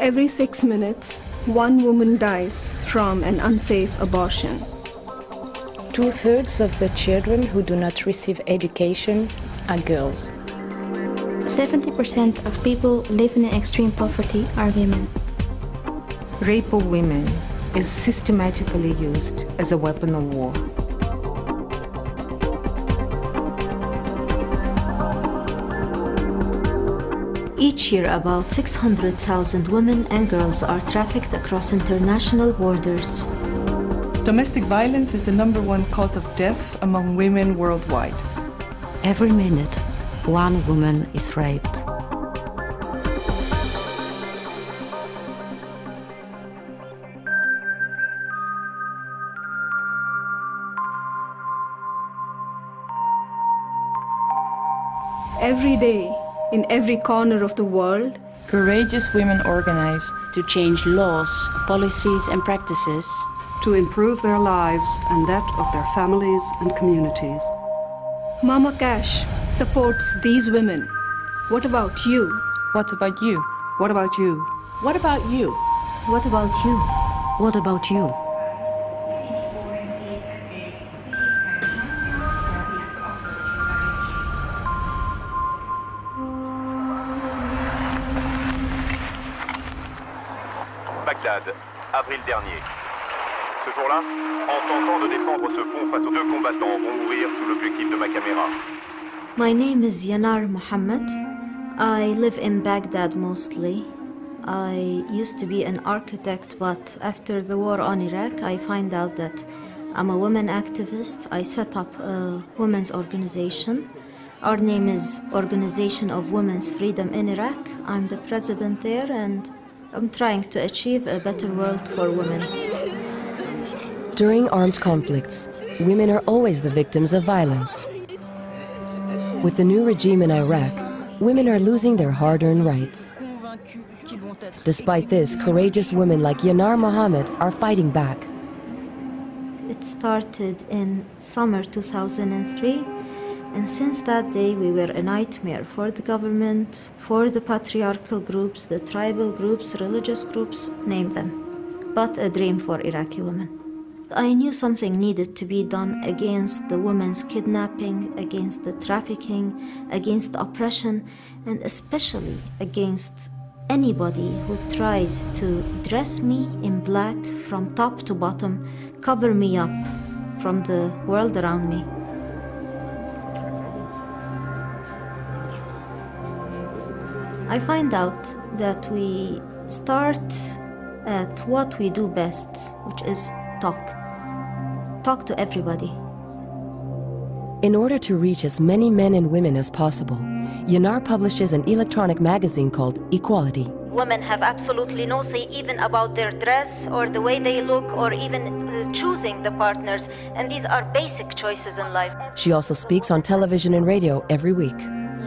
Every 6 minutes, one woman dies from an unsafe abortion. 2/3 of the children who do not receive education are girls. 70% of people living in extreme poverty are women. Rape of women is systematically used as a weapon of war. Each year, about 600,000 women and girls are trafficked across international borders. Domestic violence is the #1 cause of death among women worldwide. Every minute, one woman is raped. Every day, in every corner of the world, Courageous women organize To change laws, policies and practices. To improve their lives and that of their families and communities. Mama Cash supports these women. What about you? What about you? What about you? What about you? What about you? What about you? Bagdad, avril dernier. Ce jour-là, en tentant de défendre ce pont face aux 2 combattants, vont mourir sous l'objectif de ma caméra. My name is Yanar Mohammed. I live in Baghdad mostly. I used to be an architect, but after the war on Iraq, I find out that I'm a women activist. I set up a women's organization. Our name is Organization of Women's Freedom in Iraq. I'm the president there, and I'm trying to achieve a better world for women. During armed conflicts, women are always the victims of violence. With the new regime in Iraq, women are losing their hard-earned rights. Despite this, courageous women like Yanar Mohammed are fighting back. It started in summer 2003, and since that day we were a nightmare for the government, for the patriarchal groups, the tribal groups, religious groups, name them, but a dream for Iraqi women. I knew something needed to be done against the women's kidnapping, against the trafficking, against the oppression, and especially against anybody who tries to dress me in black from top to bottom, cover me up from the world around me. I find out that we start at what we do best, which is talk. Talk to everybody. In order to reach as many men and women as possible, Yanar publishes an electronic magazine called Equality. Women have absolutely no say even about their dress or the way they look or even choosing the partners, and these are basic choices in life. She also speaks on television and radio every week.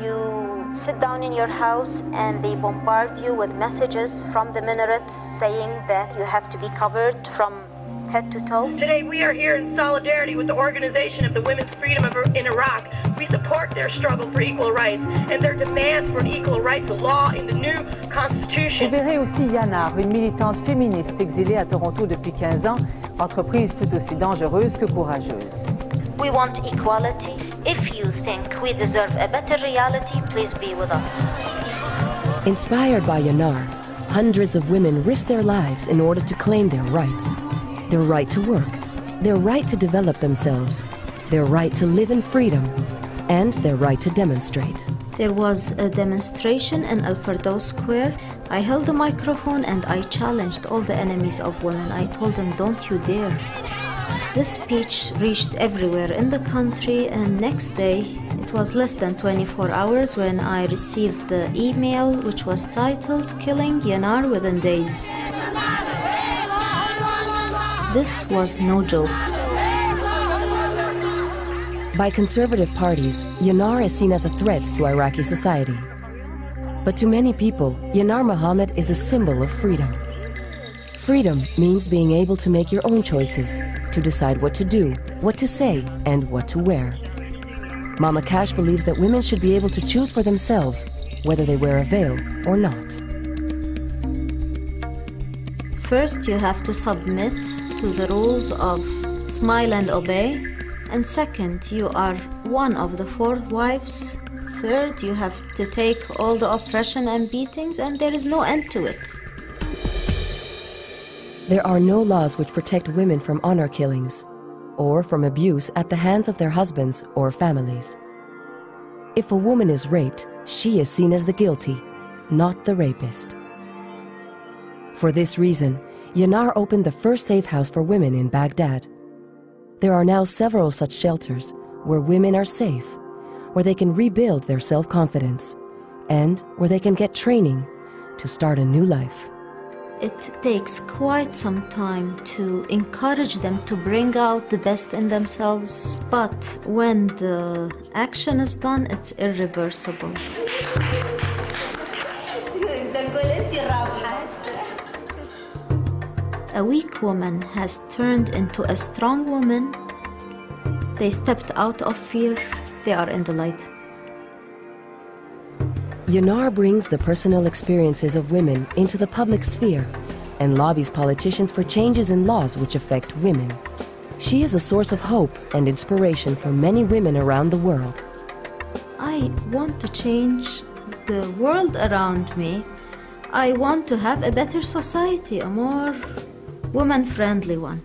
You sit down in your house and they bombard you with messages from the minarets saying that you have to be covered from head to toe. Today we are here in solidarity with the Organization of the Women's Freedom in Iraq. We support their struggle for equal rights and their demands for an equal right to law in the new constitution. Vous verrez aussi Yanar, une militante féministe exilée à Toronto depuis 15 ans, entreprise tout aussi dangereuse que courageuse. We want equality. If you think we deserve a better reality, please be with us. Inspired by Yanar, hundreds of women risk their lives in order to claim their rights. Their right to work, their right to develop themselves, their right to live in freedom, and their right to demonstrate. There was a demonstration in Al Firdaus Square. I held the microphone and I challenged all the enemies of women. I told them, don't you dare. This speech reached everywhere in the country, and next day, it was less than 24 hours when I received the email which was titled, Killing Yanar Within Days. This was no joke. By conservative parties, Yanar is seen as a threat to Iraqi society. But to many people, Yanar Mohammed is a symbol of freedom. Freedom means being able to make your own choices, to decide what to do, what to say, and what to wear. Mama Cash believes that women should be able to choose for themselves whether they wear a veil or not. First, you have to submit to the rules of smile and obey. And second, you are one of the 4 wives. Third, you have to take all the oppression and beatings, and there is no end to it. There are no laws which protect women from honor killings or from abuse at the hands of their husbands or families. If a woman is raped, she is seen as the guilty, not the rapist. For this reason, Yanar opened the first safe house for women in Baghdad. There are now several such shelters where women are safe, where they can rebuild their self-confidence, and where they can get training to start a new life. It takes quite some time to encourage them to bring out the best in themselves, but when the action is done, it's irreversible. A weak woman has turned into a strong woman. They stepped out of fear. They are in the light. Yanar brings the personal experiences of women into the public sphere and lobbies politicians for changes in laws which affect women. She is a source of hope and inspiration for many women around the world. I want to change the world around me. I want to have a better society, a more woman-friendly one.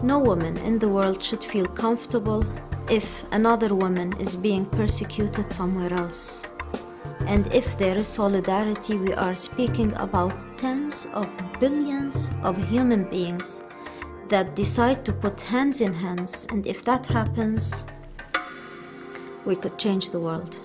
No woman in the world should feel comfortable if another woman is being persecuted somewhere else. And if there is solidarity, we are speaking about tens of billions of human beings that decide to put hands in hands. And if that happens, we could change the world.